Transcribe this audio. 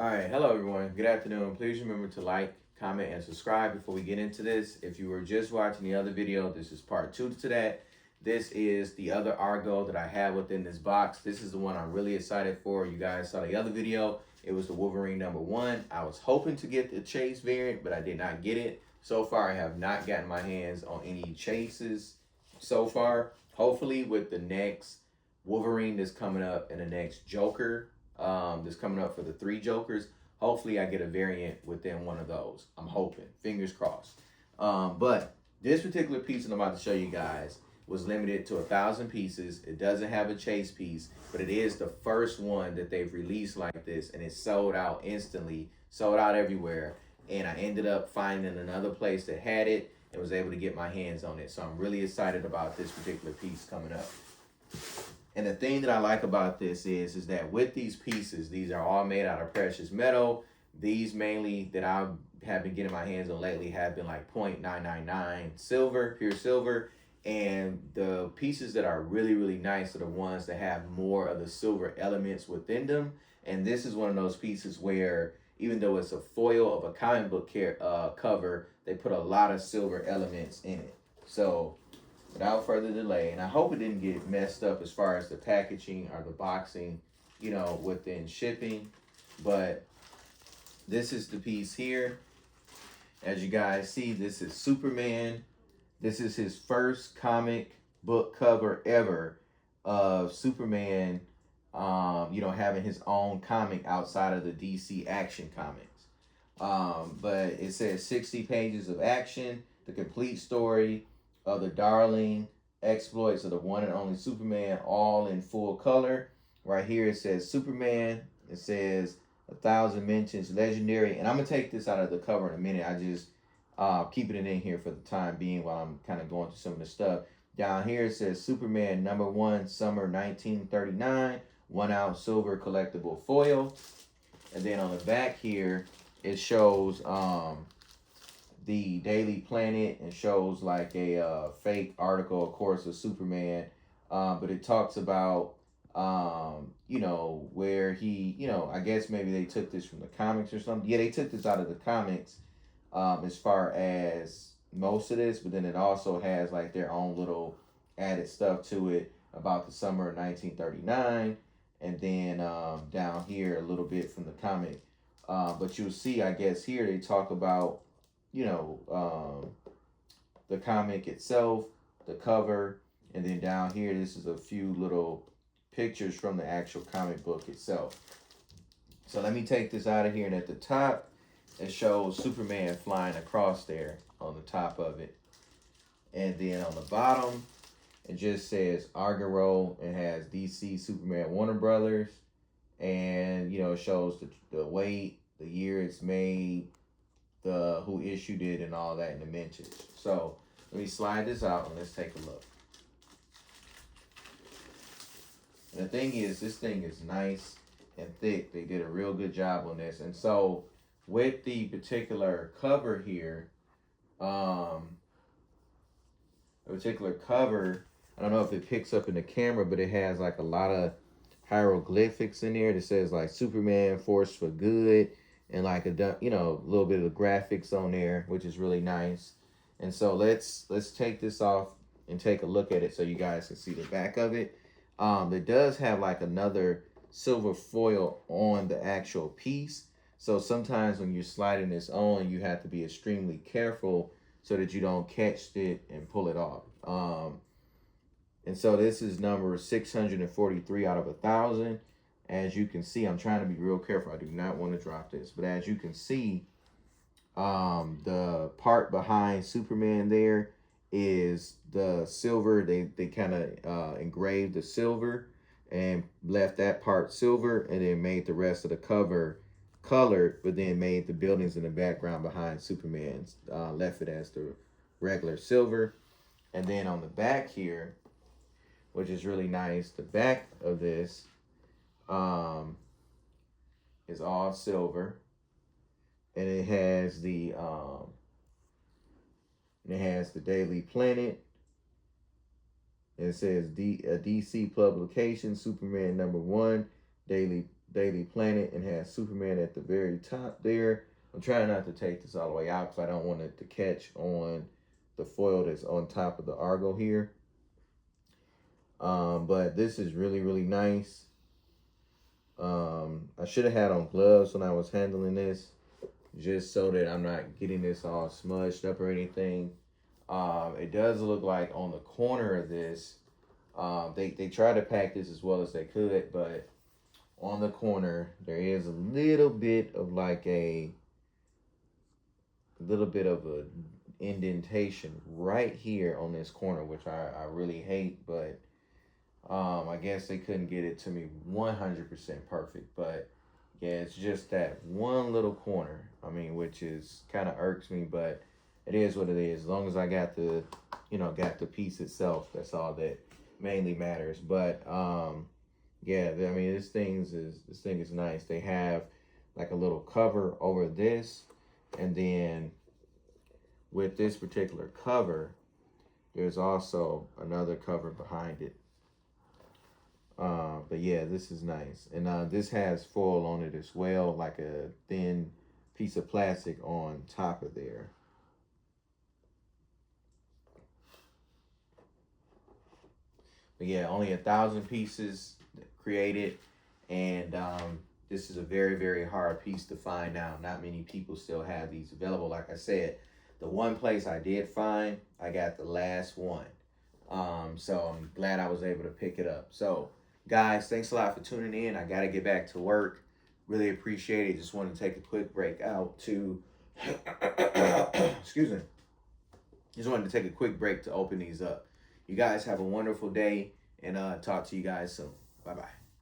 All right, hello everyone. Good afternoon. Please remember to like, comment, and subscribe before we get into this. If you were just watching the other video, this is part 2 to that. This is the other Argo that I have within this box. This is the one I'm really excited for. You guys saw the other video. It was the Wolverine #1. I was hoping to get the Chase variant, but I did not get it. So far, I have not gotten my hands on any Chases so far. Hopefully, with the next Wolverine that's coming up and the next Joker that's coming up for the 3 Jokers. Hopefully, I get a variant within one of those. I'm hoping. Fingers crossed. But this particular piece that I'm about to show you guys was limited to 1,000 pieces. It doesn't have a chase piece, but it is the first one that they've released like this, and it sold out instantly, sold out everywhere. And I ended up finding another place that had it and was able to get my hands on it. So I'm really excited about this particular piece coming up. And the thing that I like about this is that with these pieces, these are all made out of precious metal. These mainly that I have been getting my hands on lately have been like 0.999 silver, pure silver. And the pieces that are really, really nice are the ones that have more of the silver elements within them. And this is one of those pieces where even though it's a foil of a comic book cover, they put a lot of silver elements in it. So without further delay, and I hope it didn't get messed up as far as the packaging or the boxing, within shipping, but this is the piece here. As you guys see, this is Superman. This is his first comic book cover ever of Superman, having his own comic outside of the DC Action Comics. But it says 60 pages of action, the complete story of the darling exploits of the one and only Superman, all in full color. Right here it says Superman. It says 1,000 mentions, legendary. And I'm going to take this out of the cover in a minute. I just keeping it in here for the time being while I'm kind of going through some of the stuff. Down here it says Superman #1, summer 1939, 1 ounce silver collectible foil. And then on the back here, it shows the Daily Planet and shows like a fake article, of course, of Superman. But it talks about, where he, I guess maybe they took this from the comics or something. Yeah, they took this out of the comics as far as most of this, but then it also has like their own little added stuff to it about the summer of 1939. And then down here, a little bit from the comic. But you'll see, I guess, here they talk about the comic itself, the cover, and then down here, this is a few little pictures from the actual comic book itself. So let me take this out of here, and at the top, it shows Superman flying across there on the top of it. And then on the bottom, it just says Agoro. It has DC, Superman, Warner Brothers, and, it shows the weight, the year it's made, the who issued it, and all that in the mentions. So let me slide this out and let's take a look. And the thing is, this thing is nice and thick. They did a real good job on this. And so with the particular cover here, I don't know if it picks up in the camera, but it has like a lot of hieroglyphics in there that says like Superman force for good, and like a little bit of the graphics on there, which is really nice. And so let's take this off and take a look at it so you guys can see the back of it. It does have like another silver foil on the actual piece. So sometimes when you're sliding this on, you have to be extremely careful so that you don't catch it and pull it off. And so this is number 643 out of 1,000. As you can see, I'm trying to be real careful. I do not want to drop this. But as you can see, the part behind Superman there is the silver. They kind of engraved the silver and left that part silver, and then made the rest of the cover colored, but then made the buildings in the background behind Superman's, left it as the regular silver. And then on the back here, which is really nice, the back of this is all silver, and it has the Daily Planet. It says DC publication, Superman #1, Daily Daily Planet and has Superman at the very top there. I'm trying not to take this all the way out because I don't want it to catch on the foil that's on top of the Argo here. But this is really, really nice. I should have had on gloves when I was handling this, just so that I'm not getting this all smudged up or anything. It does look like on the corner of this, they try to pack this as well as they could, but on the corner there is a little bit of like a indentation right here on this corner, which I really hate, but I guess they couldn't get it to me 100% perfect, but yeah, it's just that one little corner. I mean, which is kind of irks me, but it is what it is. As long as I got the, got the piece itself, that's all that mainly matters. But yeah, I mean, this thing is nice. They have like a little cover over this, and then with this particular cover, there's also another cover behind it. But yeah, this is nice. And this has foil on it as well, like a thin piece of plastic on top of there. But yeah, only 1,000 pieces created. And this is a very, very hard piece to find now. Not many people still have these available. Like I said, the one place I did find, I got the last one. So I'm glad I was able to pick it up. So guys, thanks a lot for tuning in. I got to get back to work. Really appreciate it. Just want to take a quick break out to, excuse me. Just wanted to take a quick break to open these up. You guys have a wonderful day, and talk to you guys soon. Bye-bye.